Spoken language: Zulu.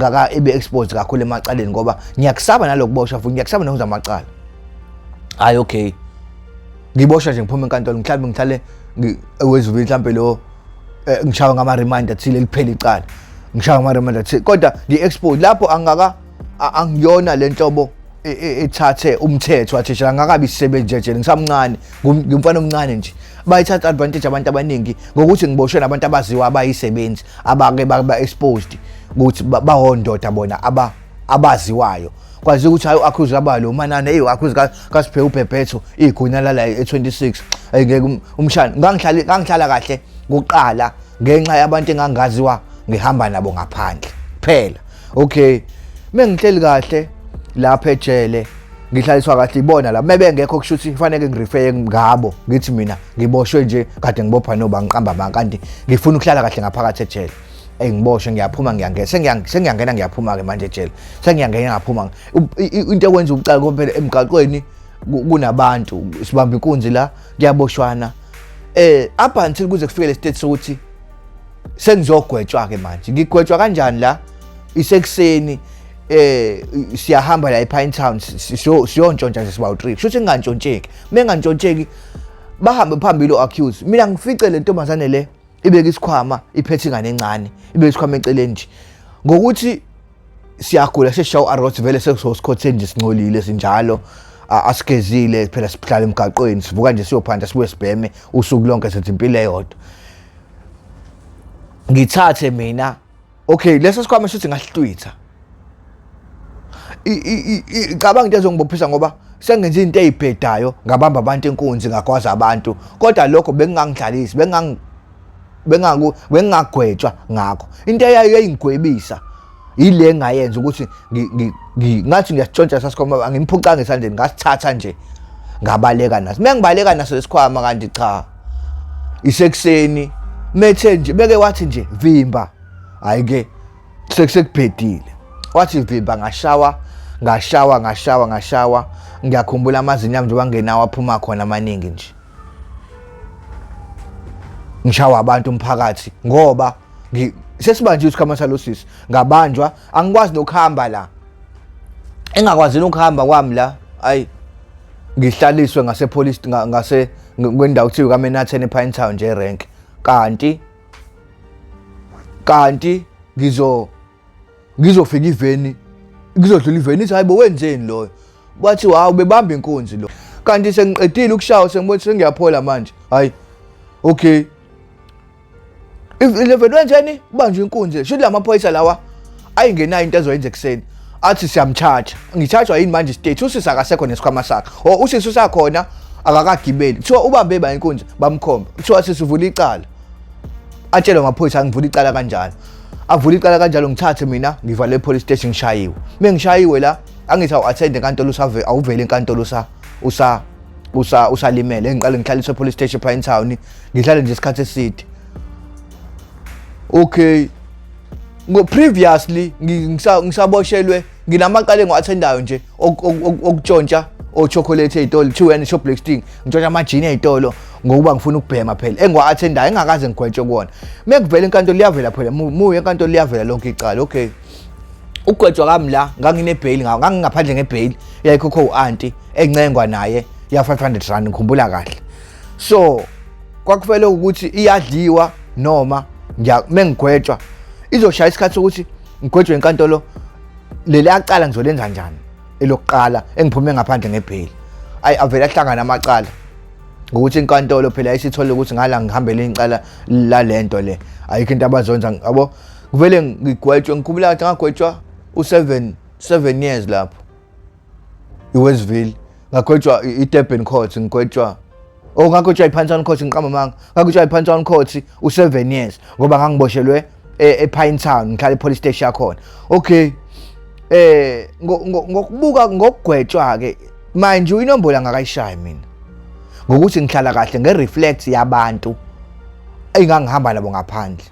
angaka ebe exposed kakhulu emacaleni ngoba ngiyakusaba nalokuboshwa futhi ngiyakusaba nokuza amacala. Hayi okay. Ngiboshwa nje ngiphuma enkantolo mhlawumbe ngihlale wezivile mhlawumbe lo ngishawa ngama reminder thile liphela icala. Ngishawa ngama reminder thile kodwa ngi-expose lapho angiyona lenhlobo ethathe umthetho wathi shela ngakabi sisebenze nje ngisamncane ngimfana omncane nje bayithatha advantage abantu abaningi ngokuthi ngiboshwe nabantu abaziwa abayisebenzi abake ba-exposed ukuthi bahondoda bona abaziwayo kwazi ukuthi hayi accuse abalo manana accuse kaSiphe uBhebhetho igunya la 26 ngeke umshana ngangihlala kahle kuqala ngenxa yabantu engangaziwa ngihamba nabo ngaphandle phela. Okay mengihleli kahle lapha ejele ngihlaliswa kahle ibona la mebengekho kushuthi kufanele ngirefere ngabo ngithi mina ngiboshwe nje kade ngibopha noba ngiqamba ama kanti ngifuna ukuhlala kahle ngaphakathi ejele ngiboshwe ngiyaphuma ngiyangena sengiyangena ngiyaphuma ke manje ejele sengiyangena ngaphuma into ekwenza ubucala phela emgaqweni kunabantu sibamba inkunzi la kuyaboshwana up until kuze kufike le state sokuthi sengizogwetshwa ke manje ngigwetshwa kanjani la isekuseni siyahamba la ePine Town siyontshontsha nje sibawu 3 kusho ngingantshontsheki mengantshontsheki bahambe phambili accuse mina ngifice le ntombazane le ibeka isikhwama iphethe ingane encane ibeka isikhwama eceleni nje ngokuthi siyagula seshaw arrows vele sekusosikhotheni nje singcolile sinjalo asigezile phela sihlala emgaqweni sivuka nje siyophanda sibuye sibheme usuku lonke sethi impilo eyodwa ngithathe mina okay leso sikhwama sithi ngahlwitha cabanga into ezongibophisa ngoba sengenza into ezibhedayo ngabamba abantu enkunzi ngakwaza abantu kodwa lokho bengangidlalisi bengagwetshwa ngakho into eyayingigwebisa ile ngayenza ukuthi ngathi ngiyasitshontsha sasikhoma angimphuca ngesandleni ngasithatha nje ngabaleka naso mengibaleka naso lesikhwama kanti cha isekuseni methe nje beke wathi nje vimba hayi ke sekubhedile wathi vimba ngashawa ngiyakhumbula amazinyo ami nje wangenawo aphuma khona amaningi nje ngishawa abantu umphakathi ngoba sesibanjwe isikhama salosisi ngabanjwa angikwazi nokuhamba la engakwazi ukuhamba kwami la ayi ngihlaliswe ngase police ngase kwendawo kuthiwa kaMenatheni ePine Town nje rank kanti ngizofika iveni ngizodlula iveni ithi hayibo wenzeni loyo bathi hawu bebamba inkunzi lo kanti sengiqedile ukushawa sengibona sengiyaphola manje hayi okay if wenzeni kubanjwe inkunzi shothi lamaphoyisa lawa ayingenayo into ezoyenza ekseni athi siyamcharge ngichargewa yini manje state usisa akasekho nesikhwama sakhe usisi usakhona akakagibeli kuthiwa ubambe ba inkunzi bamkhomba kuthiwa sisivula icala atshelwa amaphoyisa ngivula icala kanjalo avula icala kanjalo ngithathe mina ngivale police station ngishayiwe mengishayiwe la angithi awu-attend enkantolo awuvele enkantolo usalimele engiqale ngihlaliswe police station ePine Town ngihlale nje isikhathi eside okay previously ngisaboshelwe nginamaqala engiwathendayo nje okutshontsha chocolate ezitolo 2 and shop Blacksting ngitshontsha amajini ezitolo ngokuba ngifuna ukubhema phela engiwathendayo engakaze ngigwetshwe kuona mekuvela enkantolo liyavela phela muye enkantolo liyavela lonke icala okay ukugwetshwa kami la ngangine bail ngangingaphandle ngebail yayikhokho uanti encengwa naye ya 500 rand ngikhumbula kahle so kwakufele ukuthi iyadliwa noma mengigwetshwa izoshaya isikhathi sokuthi ngigwetshwe enkantolo leli yaqala ngizolenza njani elokuqala engiphume ngaphandle ngebail ayi avela ahlangana amacala ngokuthi inkantolo phela isithole ukuthi ngala ngihambele incala la lento le ayikho into abazonza yabo kuvele ngigwetshwe ngikhumbula ukuthi ngagwetshwa u7 years lapho iWestville ngagwetshwa iDurban Court ngigwetshwa ngagwetshwa iPine Town Court ngiqamba manga ngagwetshwa iPine Town Court u7 years ngoba ngangiboshelwe ePine Town ngihlala epolice station yakhona okay ngokubuka ngokugwetshwa ke manje inombolo ngakayishayi mina ngokuthi ngihlala kahle ngereflect yabantu engangihamba nabo ngaphandle